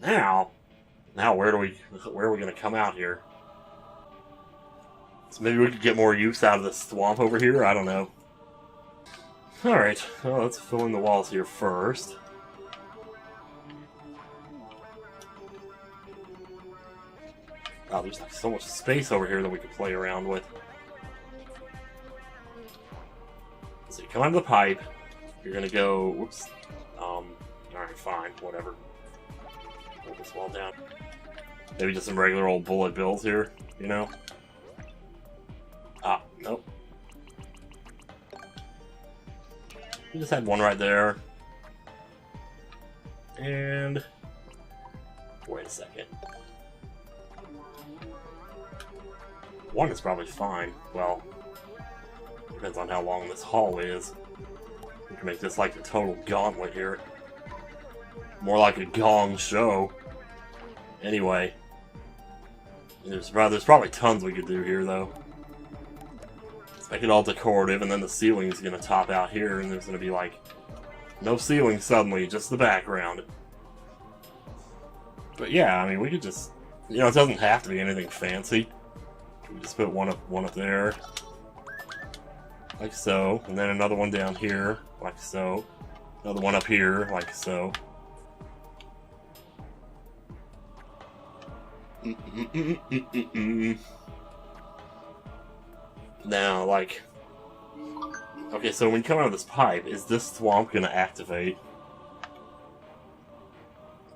Now, where are we gonna come out here? So maybe we could get more use out of this swamp over here? I don't know. Alright, well, let's fill in the walls here first. Oh, there's like so much space over here that we could play around with. So you come out of the pipe, you're gonna go, whoops, alright, fine, whatever. Hold this wall down. Maybe just some regular old bullet bills here, you know? Ah, nope. We just had one right there. And... wait a second. One is probably fine. Well, depends on how long this hallway is. We can make this like a total gauntlet here. More like a gong show. Anyway. There's probably tons we could do here, though. Let's make it all decorative, and then the ceiling's gonna top out here, and there's gonna be like... no ceiling suddenly, just the background. But yeah, I mean, we could just... you know, it doesn't have to be anything fancy. We just put one up there. Like so. And then another one down here, like so. Another one up here, like so. Now, like... okay, so when you come out of this pipe, is this swamp gonna activate?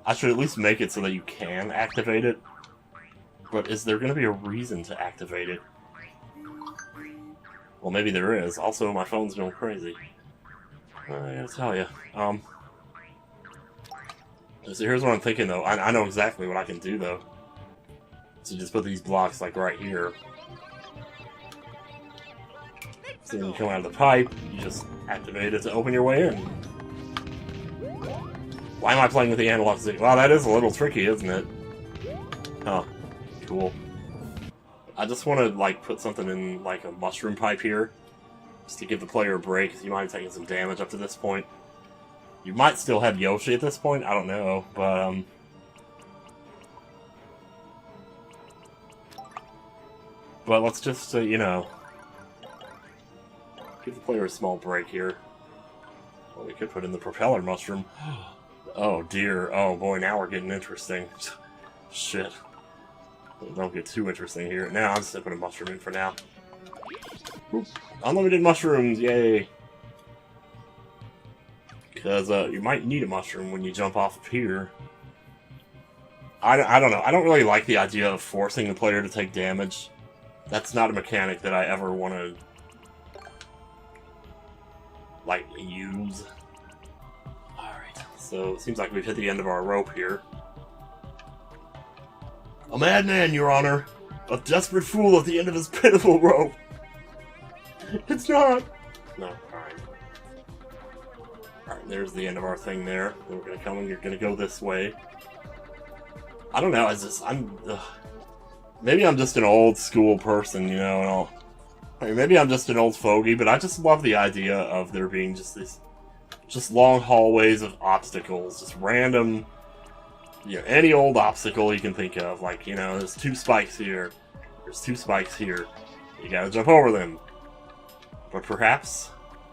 I should at least make it so that you can activate it. But is there gonna be a reason to activate it? Well, maybe there is. Also, my phone's going crazy. I gotta tell you. So here's what I'm thinking, though. I know exactly what I can do, though. So just put these blocks, like, right here. So when you come out of the pipe, you just activate it to open your way in. Why am I playing with the analog stick? Wow, that is a little tricky, isn't it? Huh. Cool. I just want to, like, put something in, like, a mushroom pipe here. Just to give the player a break, because you might have taken some damage up to this point. You might still have Yoshi at this point, I don't know, but, but let's just, you know... give the player a small break here. Well, we could put in the propeller mushroom. Oh dear, oh boy, now we're getting interesting. Shit. Don't get too interesting here. Now I'm just gonna put a mushroom in for now. Oop. Unlimited mushrooms, yay! Because you might need a mushroom when you jump off of here. I don't know. I don't really like the idea of forcing the player to take damage. That's not a mechanic that I ever want to, like, use. Alright, so it seems like we've hit the end of our rope here. A madman, Your Honor! A desperate fool at the end of his pitiful rope! It's not! No, alright. Alright, there's the end of our thing there. Then we're gonna come and you're gonna go this way. I don't know, maybe I'm just an old school person, you know, and maybe I'm just an old fogey, but I just love the idea of there being just these long hallways of obstacles, just random, you know, any old obstacle you can think of. Like, you know, there's 2 spikes here, there's 2 spikes here, you gotta jump over them. But perhaps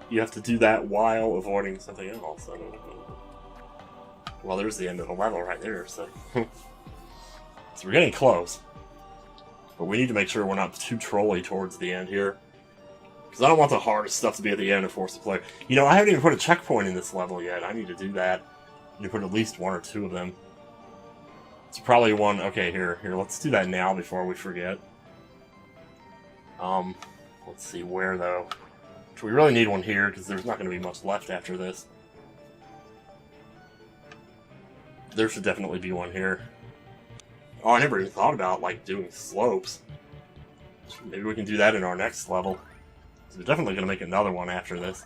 you have to do that while avoiding something else. I don't know. Well, there's the end of the level right there, so... so we're getting close. But we need to make sure we're not too trolly towards the end here. Because I don't want the hardest stuff to be at the end and force the player. You know, I haven't even put a checkpoint in this level yet. I need to do that. I need to put at least 1 or 2 of them. It's probably one... okay, here, let's do that now before we forget. Let's see, where, though? We really need one here, because there's not going to be much left after this. There should definitely be one here. Oh, I never even thought about, like, doing slopes. Maybe we can do that in our next level. So we're definitely going to make another one after this.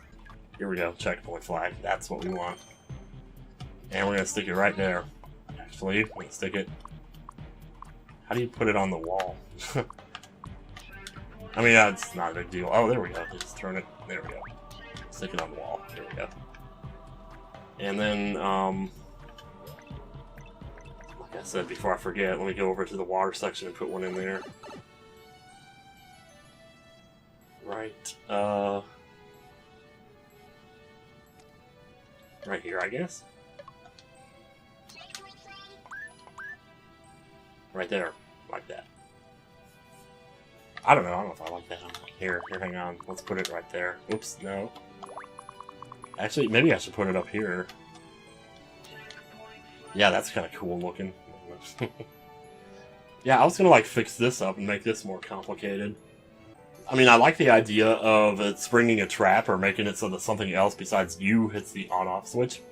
Here we go, checkpoint flag. That's what we want. And we're going to stick it right there. Actually, we're going to stick it... how do you put it on the wall? I mean, it's not a big deal. Oh, there we go. Just turn it. There we go. Stick it on the wall. There we go. And then, like I said, before I forget, let me go over to the water section and put one in there. Right, right here, I guess? Right there, like that. I don't know if I like that. Here, hang on. Let's put it right there. Oops, no. Actually, maybe I should put it up here. Yeah, that's kind of cool looking. Yeah, I was gonna, like, fix this up and make this more complicated. I mean, I like the idea of it springing a trap or making it so that something else besides you hits the on-off switch.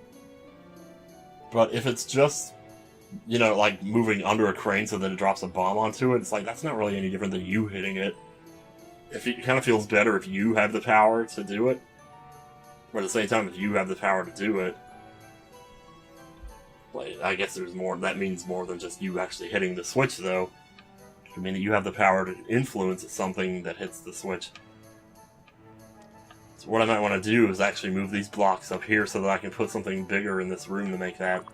But if it's just, you know, like moving under a crane so that it drops a bomb onto it, it's like, that's not really any different than you hitting it. It kind of feels better if you have the power to do it. But at the same time, if you have the power to do it, like, I guess there's more, that means more than just you actually hitting the switch, though. I mean, you have the power to influence something that hits the switch. So what I might want to do is actually move these blocks up here so that I can put something bigger in this room to make that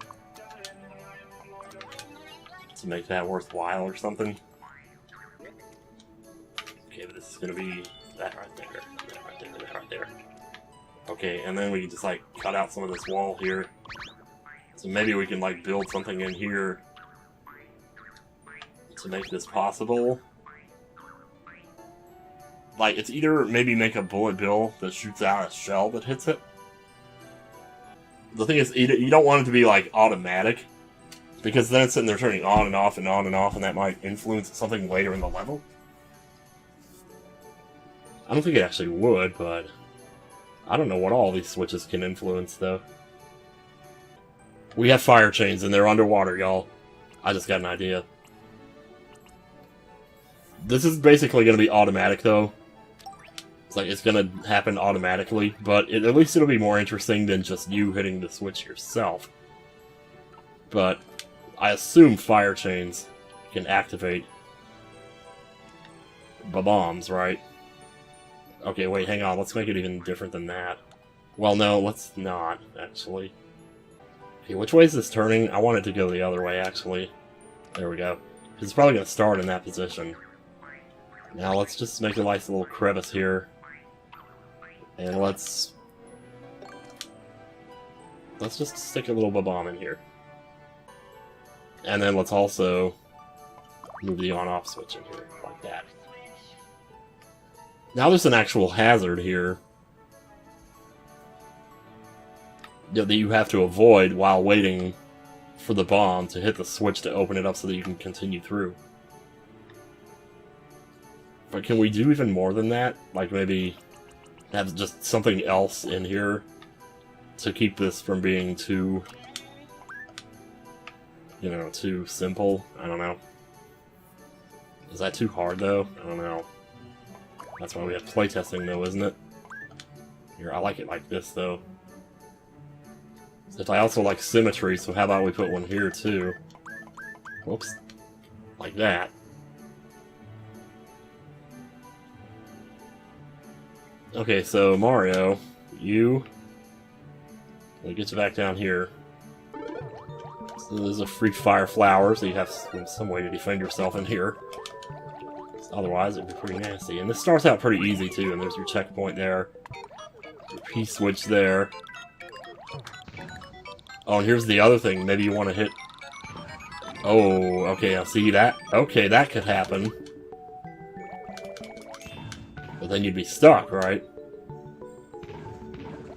worthwhile or something. Okay, but this is going to be that right there, that right there, that right there. Okay, and then we can just, like, cut out some of this wall here. So maybe we can, like, build something in here to make this possible. Like, it's either maybe make a bullet bill that shoots out a shell that hits it. The thing is, you don't want it to be, like, automatic, because then it's sitting there turning on and off and on and off, and that might influence something later in the level. I don't think it actually would, but I don't know what all these switches can influence, though. We have fire chains, and they're underwater, y'all. I just got an idea. This is basically going to be automatic, though. It's like, it's going to happen automatically, but at least it'll be more interesting than just you hitting the switch yourself. But I assume fire chains can activate bombs, right? Okay, wait, hang on. Let's make it even different than that. Well, no, let's not, actually. Okay, which way is this turning? I want it to go the other way, actually. There we go. It's probably going to start in that position. Now let's just make a nice little crevice here. And let's just stick a little bomb in here. And then let's also move the on-off switch in here, like that. Now there's an actual hazard here that you have to avoid while waiting for the bomb to hit the switch to open it up so that you can continue through. But can we do even more than that? Like maybe have just something else in here to keep this from being too, you know, too simple? I don't know. Is that too hard, though? I don't know. That's why we have playtesting, though, isn't it? Here, I like it like this, though. Except I also like symmetry, so how about we put one here, too? Whoops. Like that. Okay, so Mario, let me get you back down here. So there's a free fire flower, so you have some way to defend yourself in here. Otherwise, it'd be pretty nasty. And this starts out pretty easy, too, and there's your checkpoint there. Your P-switch there. Oh, and here's the other thing. Maybe you want to hit... Oh, okay, I see that. Okay, that could happen. But then you'd be stuck, right?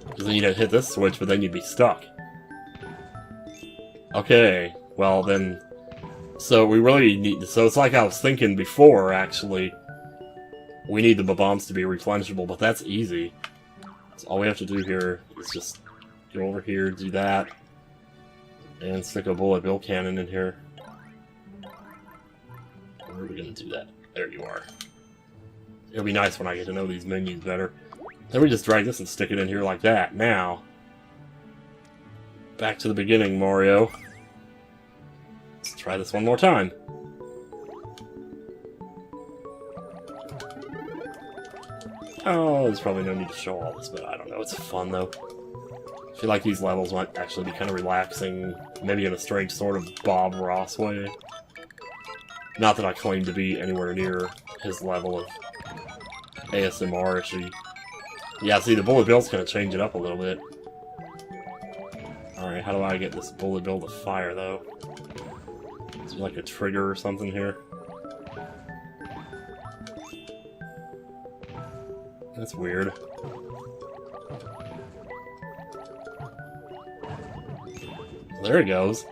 Because then you'd hit this switch, but then you'd be stuck. Okay, well then... So we really need... So it's like I was thinking before, actually. We need the bombs to be replenishable, but that's easy. So all we have to do here is just go over here, do that, and stick a bullet bill cannon in here. Where are we going to do that? There you are. It'll be nice when I get to know these menus better. Then we just drag this and stick it in here like that. Now, back to the beginning, Mario. Let's try this one more time. Oh, there's probably no need to show all this, but I don't know. It's fun, though. I feel like these levels might actually be kind of relaxing maybe in a strange sort of Bob Ross way. Not that I claim to be anywhere near his level of ASMR-ishy. Yeah, see, the bullet bill's gonna change it up a little bit. Alright, how do I get this bullet bill to fire, though? Is there like a trigger or something here? That's weird. There it goes.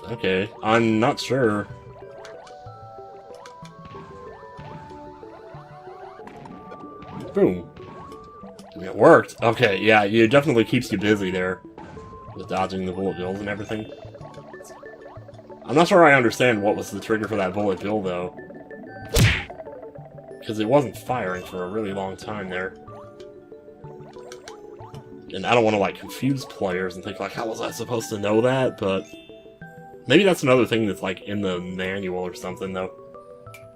Okay, I'm not sure. Boom. It worked. Okay, yeah, it definitely keeps you busy there with dodging the bullet bills and everything. I'm not sure I understand what was the trigger for that bullet bill, though. Because it wasn't firing for a really long time there. And I don't want to, like, confuse players and think, like, how was I supposed to know that? But maybe that's another thing that's, like, in the manual or something, though.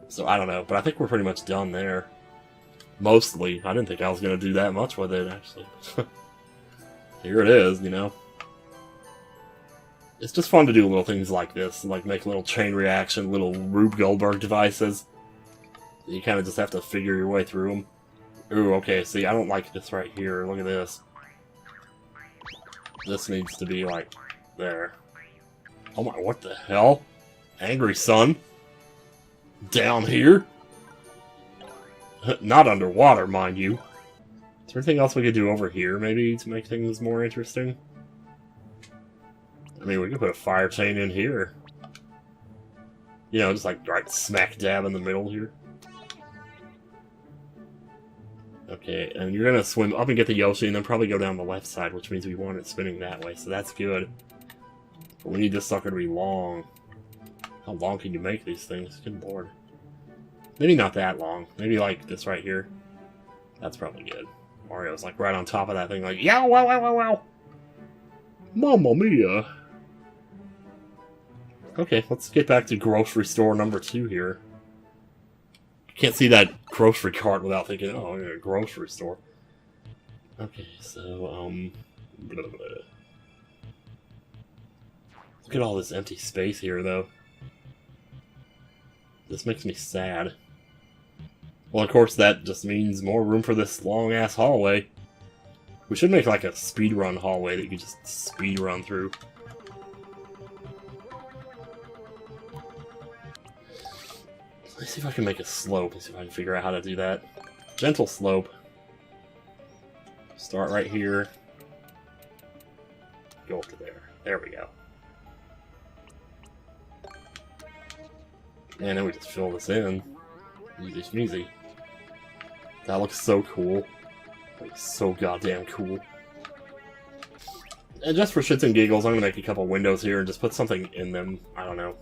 So, I don't know. But I think we're pretty much done there. Mostly. I didn't think I was going to do that much with it, actually. Here it is, you know. It's just fun to do little things like this. Like, make little chain reaction, little Rube Goldberg devices. You kind of just have to figure your way through them. Ooh, okay, see, I don't like this right here. Look at this. This needs to be, like, there. Oh my, what the hell? Angry Sun? Down here? Not underwater, mind you. Is there anything else we could do over here, maybe, to make things more interesting? I mean, we could put a fire chain in here. You know, just like right smack dab in the middle here. Okay, and you're gonna swim up and get the Yoshi and then probably go down the left side, which means we want it spinning that way, so that's good. But we need this sucker to be long. How long can you make these things? Good lord. Maybe not that long. Maybe like this right here. That's probably good. Mario's like right on top of that thing like, yow, wow, wow, wow, wow. Mamma mia. Okay, let's get back to grocery store number 2 here. Can't see that grocery cart without thinking, oh, yeah, grocery store. Okay, so, blah, blah, blah. Look at all this empty space here, though. This makes me sad. Well, of course, that just means more room for this long-ass hallway. We should make, like, a speedrun hallway that you can just speedrun through. Let's see if I can make a slope. Let's see if I can figure out how to do that. Gentle slope. Start right here. Go up to there. There we go. And then we just fill this in. Easy schmeezy. That looks so cool. Like, so goddamn cool. And just for shits and giggles, I'm gonna make a couple windows here and just put something in them. I don't know.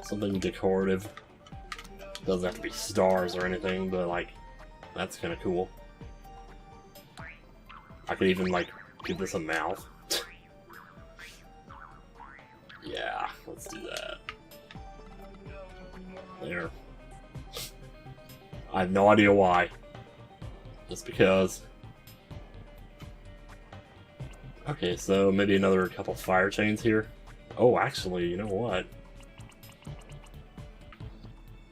Something decorative. Doesn't have to be stars or anything, but like, that's kind of cool. I could even like give this a mouth. Yeah, let's do that. There. I have no idea why. Just because. Okay, so maybe another couple fire chains here. Oh, actually, you know what?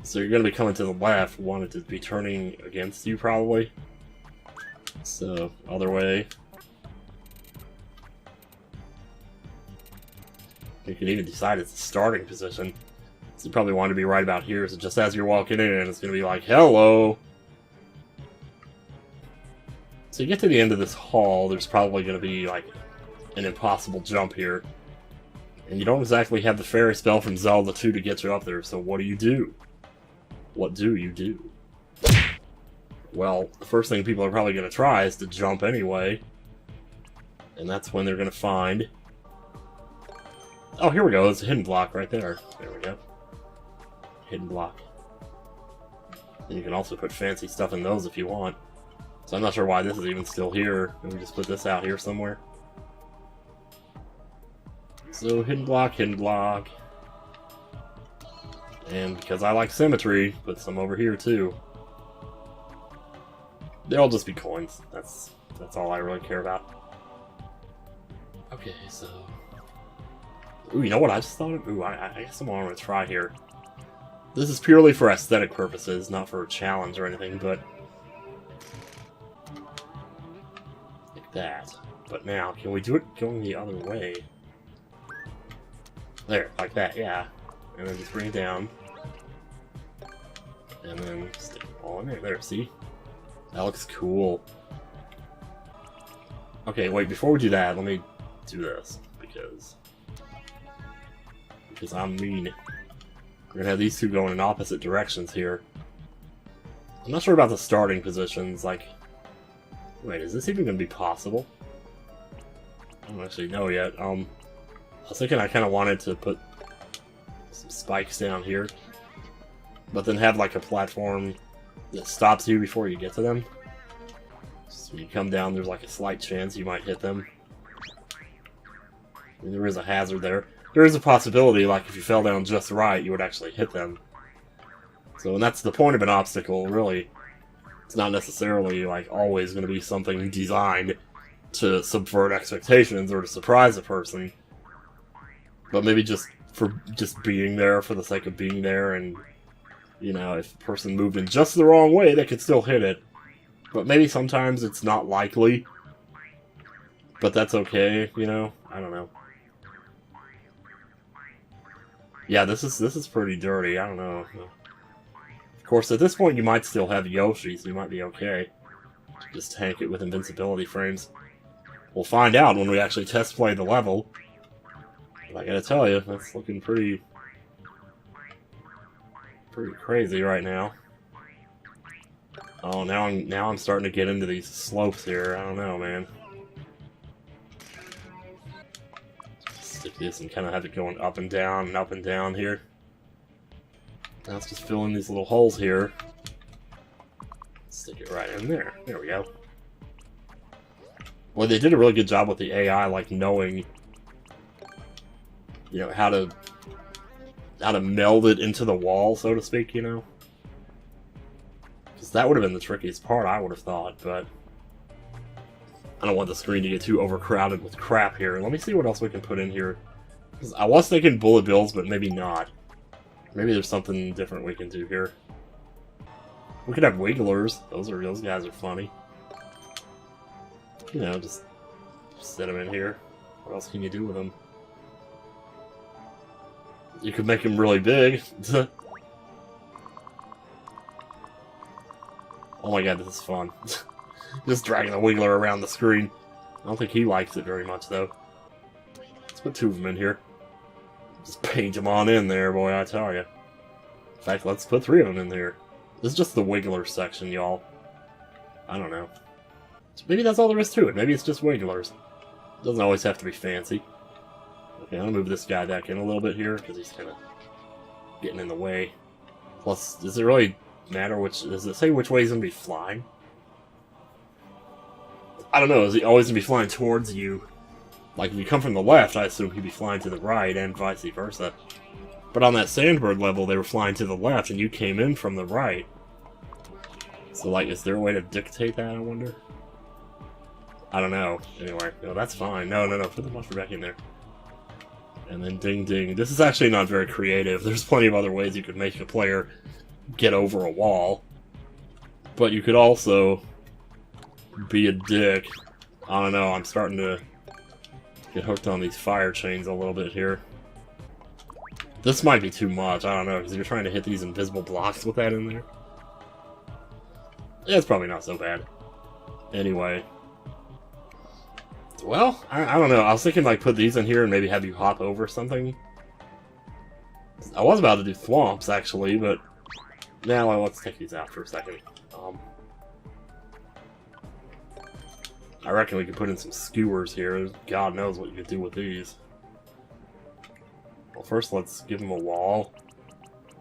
So you're going to be coming to the left, want it to be turning against you, probably. So, other way. You can even decide it's a starting position. So you probably want to be right about here, so just as you're walking in, it's going to be like, hello! So you get to the end of this hall, there's probably going to be, like, an impossible jump here. And you don't exactly have the fairy spell from Zelda 2 to get you up there, so what do you do? What do you do? Well, the first thing people are probably going to try is to jump anyway. And that's when they're going to find... Oh, here we go. There's a hidden block right there. There we go. Hidden block. And you can also put fancy stuff in those if you want. So I'm not sure why this is even still here. Let me just put this out here somewhere. So, hidden block, hidden block. And because I like symmetry, put some over here too. They'll just be coins. That's all I really care about. Okay, so Ooh, you know what I just thought of? Ooh, I guess I'm gonna try here. This is purely for aesthetic purposes, not for a challenge or anything, but... like that. But now, can we do it going the other way? There, like that, yeah. And then just bring it down. And then stick it all in there. There, see? That looks cool. Okay, wait, before we do that, let me do this. Because I'm mean. We're gonna have these two going in opposite directions here. I'm not sure about the starting positions, like... Wait, is this even gonna be possible? I don't actually know yet. I was thinking I kind of wanted to put some spikes down here, but then have like a platform that stops you before you get to them. So when you come down, there's like a slight chance you might hit them. And there is a hazard there. There is a possibility, like if you fell down just right, you would actually hit them. So, and that's the point of an obstacle, really. It's not necessarily like always going to be something designed to subvert expectations or to surprise a person, but maybe just for just being there for the sake of being there, and you know, if a person moved in just the wrong way, they could still hit it. But maybe sometimes it's not likely, but that's okay, you know? I don't know. Yeah, this is pretty dirty, I don't know. Of course, at this point you might still have Yoshi, so you might be okay. Just tank it with invincibility frames. We'll find out when we actually test play the level. But I gotta tell you, that's looking pretty crazy right now. Oh, now I'm starting to get into these slopes here. I don't know, man. Stick this and kind of have it going up and down here. Now let's just fill in these little holes here. Stick it right in there. There we go. Well, they did a really good job with the AI, like knowing, you know, how to meld it into the wall, so to speak, you know? Because that would have been the trickiest part, I would have thought, but I don't want the screen to get too overcrowded with crap here. Let me see what else we can put in here. Because I was thinking bullet bills, but maybe not. Maybe there's something different we can do here. We could have wigglers. Those guys are funny. You know, just set them in here. What else can you do with them? You could make them really big. Oh my god, this is fun. Just dragging the wiggler around the screen. I don't think he likes it very much, though. Let's put two of them in here. Just paint them on in there, boy, I tell you. In fact, let's put three of them in there. This is just the wiggler section, y'all. I don't know. So maybe that's all there is to it. Maybe it's just wigglers. It doesn't always have to be fancy. Okay, I'll move this guy back in a little bit here, because he's kind of getting in the way. Plus, does it really matter which... Does it say which way he's going to be flying? I don't know, is he always going to be flying towards you? Like, if you come from the left, I assume he'd be flying to the right, and vice versa. But on that Sandbird level, they were flying to the left, and you came in from the right. So, like, is there a way to dictate that, I wonder? I don't know. Anyway, no, that's fine. No, put the buffer back in there. And then ding ding. This is actually not very creative. There's plenty of other ways you could make a player get over a wall. But you could also be a dick. I don't know, I'm starting to get hooked on these fire chains a little bit here. This might be too much, I don't know, because you're trying to hit these invisible blocks with that in there. Yeah, it's probably not so bad. Anyway. Well, I don't know. I was thinking, like, put these in here and maybe have you hop over something. I was about to do thwomps, actually, but now let's take these out for a second. I reckon we could put in some skewers here. God knows what you could do with these. Well, first let's give them a wall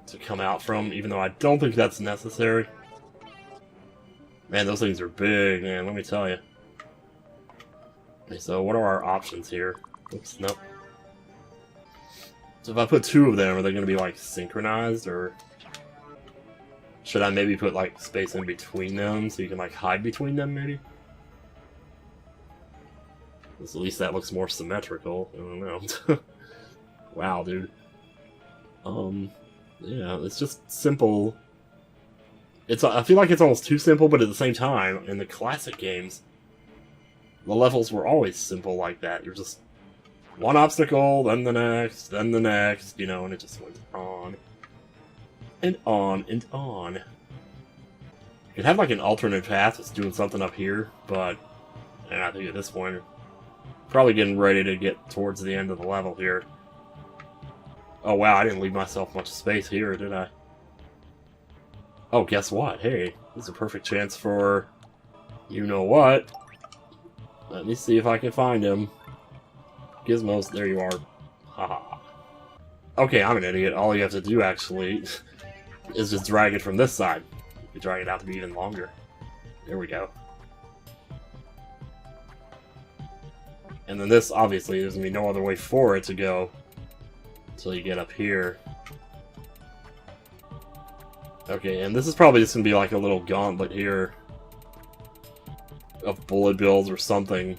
to come out from, even though I don't think that's necessary. Man, those things are big, man, let me tell you. Okay, so what are our options here? Oops, nope. So if I put two of them, are they going to be, like, synchronized, or should I maybe put, like, space in between them so you can, like, hide between them, maybe? At least that looks more symmetrical. I don't know. Wow, dude. Yeah, it's just simple. I feel like it's almost too simple, but at the same time, in the classic games, the levels were always simple like that. You're just one obstacle, then the next, you know, and it just went on. And on, and on. It had like an alternate path that's doing something up here, but I think at this point, probably getting ready to get towards the end of the level here. Oh wow, I didn't leave myself much space here, did I? Oh, guess what? Hey, this is a perfect chance for you-know-what. Let me see if I can find him. Gizmos, there you are. Haha. Okay, I'm an idiot. All you have to do, actually, is just drag it from this side. You can drag it out to be even longer. There we go. And then this, obviously, there's going to be no other way for it to go until you get up here. Okay, and this is probably just going to be like a little gauntlet here of bullet bills or something.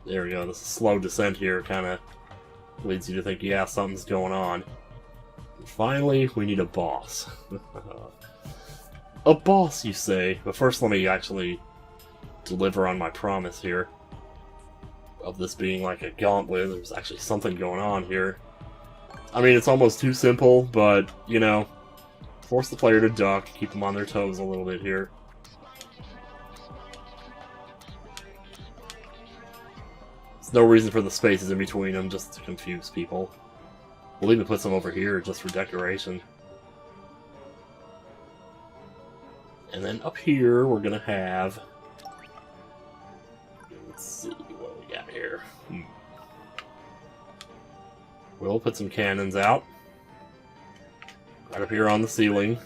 There we go, this slow descent here kind of leads you to think, yeah, something's going on. And finally, we need a boss. A boss, you say? But first let me actually deliver on my promise here of this being like a gauntlet. There's actually something going on here. I mean, it's almost too simple, but, you know, force the player to duck, keep them on their toes a little bit here. There's no reason for the spaces in between them, just to confuse people. We'll even put some over here just for decoration. And then up here, we're gonna have... Let's see what we got here. We'll put some cannons out. Right up here on the ceiling.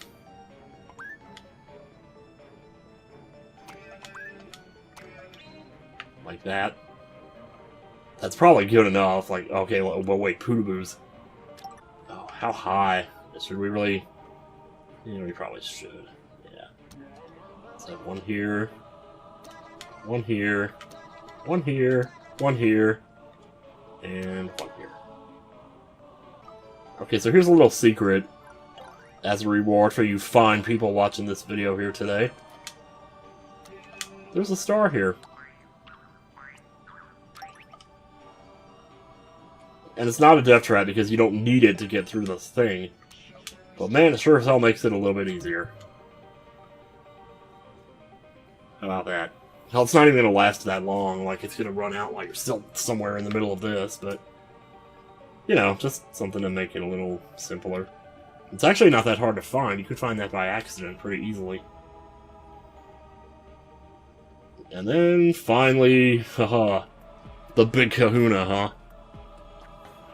Like that. That's probably good enough. Like, okay, well wait, Poodoo-Boos. Oh, how high? Should we really... You know, we probably should. Yeah. Let's have one here. One here. One here. One here. And one here. Okay, so here's a little secret as a reward for you fine people watching this video here today. There's a star here. And it's not a death trap because you don't need it to get through this thing. But man, it sure as hell makes it a little bit easier. How about that? Hell, it's not even going to last that long. Like, it's going to run out while you're still somewhere in the middle of this, but... You know, just something to make it a little simpler. It's actually not that hard to find. You could find that by accident pretty easily. And then, finally, haha, the big kahuna, huh?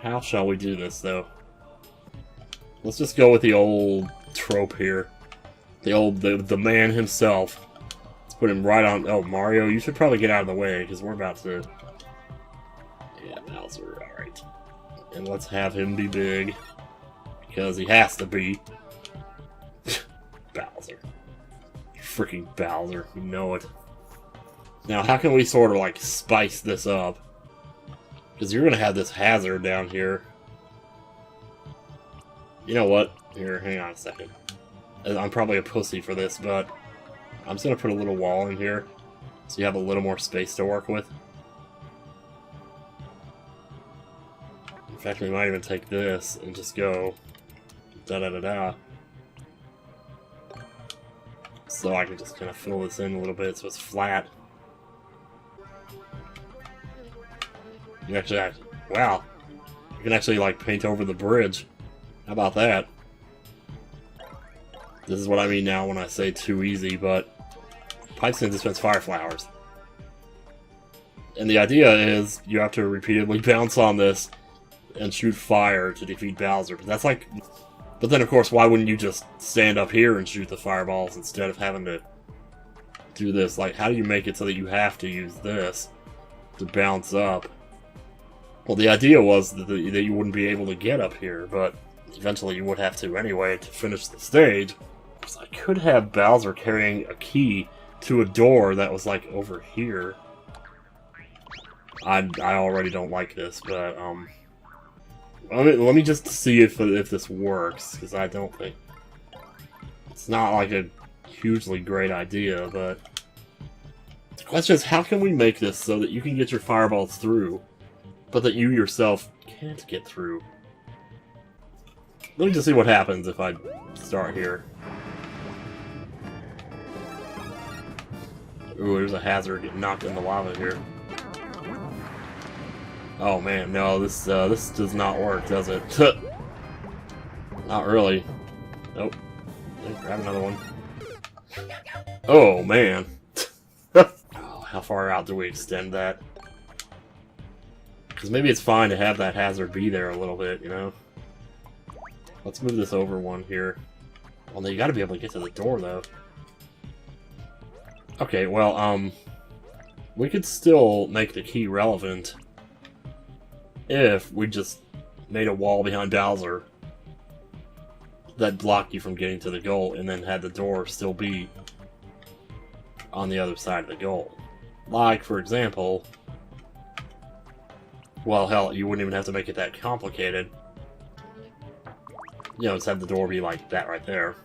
How shall we do this, though? Let's just go with the old trope here. The man himself. Let's put him right on... Oh, Mario, you should probably get out of the way, because we're about to... Yeah, Bowser, alright. And let's have him be big. Because he has to be. Bowser. Freaking Bowser. You know it. Now, how can we sort of, like, spice this up? Because you're going to have this hazard down here. You know what? Here, hang on a second. I'm probably a pussy for this, but I'm just going to put a little wall in here. So you have a little more space to work with. In fact, we might even take this and just go da-da-da-da. So I can just kind of fill this in a little bit so it's flat. You actually, wow. You can actually, like, paint over the bridge. How about that? This is what I mean now when I say too easy, but pipes can dispense fire flowers. And the idea is you have to repeatedly bounce on this and shoot fire to defeat Bowser. But that's like... But then, of course, why wouldn't you just stand up here and shoot the fireballs instead of having to do this? Like, how do you make it so that you have to use this to bounce up? Well, the idea was that you wouldn't be able to get up here, but eventually you would have to anyway to finish the stage. So I could have Bowser carrying a key to a door that was, like, over here. I already don't like this, but let me just see if this works, because I don't think it's not like a hugely great idea. But the question is, how can we make this so that you can get your fireballs through, but that you yourself can't get through? Let me just see what happens if I start here. Ooh, there's a hazard getting knocked in the lava here. Oh man, no, this does not work, does it? Not really. Nope. Grab another one. Oh man. Oh, how far out do we extend that? Because maybe it's fine to have that hazard be there a little bit, you know? Let's move this over one here. Well, you gotta be able to get to the door, though. Okay, well, we could still make the key relevant if we just made a wall behind Bowser that blocked you from getting to the goal, and then had the door still be on the other side of the goal. Like, for example, well, hell, you wouldn't even have to make it that complicated. You know, just have the door be like that right there.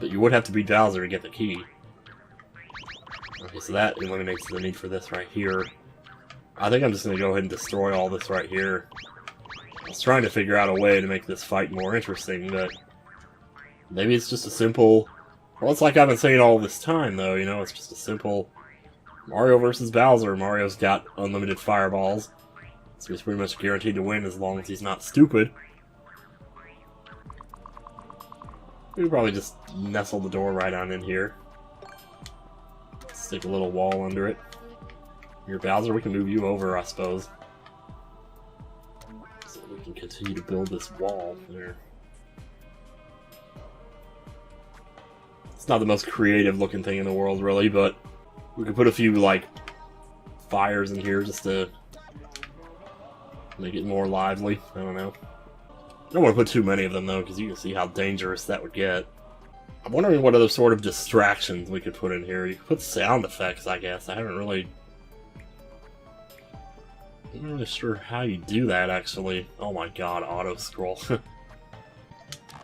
But you would have to beat Bowser to get the key. Okay, so that eliminates the need for this right here. I think I'm just going to go ahead and destroy all this right here. I was trying to figure out a way to make this fight more interesting, but maybe it's just a simple... Well, it's like I've been saying all this time, though, you know, it's just a simple Mario versus Bowser. Mario's got unlimited fireballs, so he's pretty much guaranteed to win as long as he's not stupid. We could probably just nestle the door right on in here. Stick a little wall under it. Here, Bowser, we can move you over, I suppose. So we can continue to build this wall there. It's not the most creative looking thing in the world, really, but we could put a few, like, fires in here just to make it more lively. I don't know. I don't want to put too many of them, though, because you can see how dangerous that would get. I'm wondering what other sort of distractions we could put in here. You could put sound effects, I guess. I'm not really sure how you do that, actually. Oh my god, auto-scroll.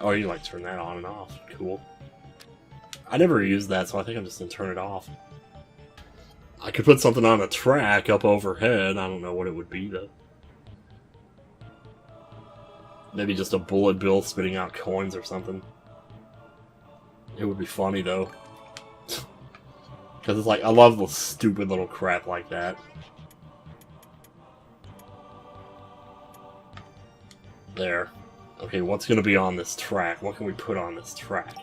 Oh, you like turn that on and off. Cool. I never used that, so I think I'm just going to turn it off. I could put something on a track up overhead. I don't know what it would be, though. Maybe just a bullet bill spitting out coins or something. It would be funny, though. Because it's like, I love the stupid little crap like that. There. Okay, what's going to be on this track? What can we put on this track?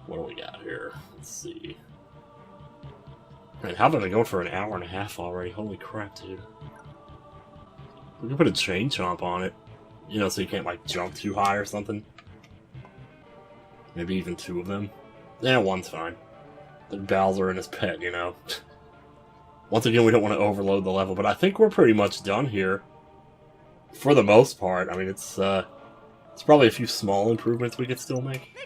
What do we got here? Let's see. Man, how about I go for an hour and a half already? Holy crap, dude. We can put a chain chomp on it. You know, so you can't, like, jump too high or something. Maybe even two of them. Yeah, one's fine. Like Bowser and his pet, you know. Once again, we don't want to overload the level, but I think we're pretty much done here. For the most part. I mean, it's probably a few small improvements we could still make.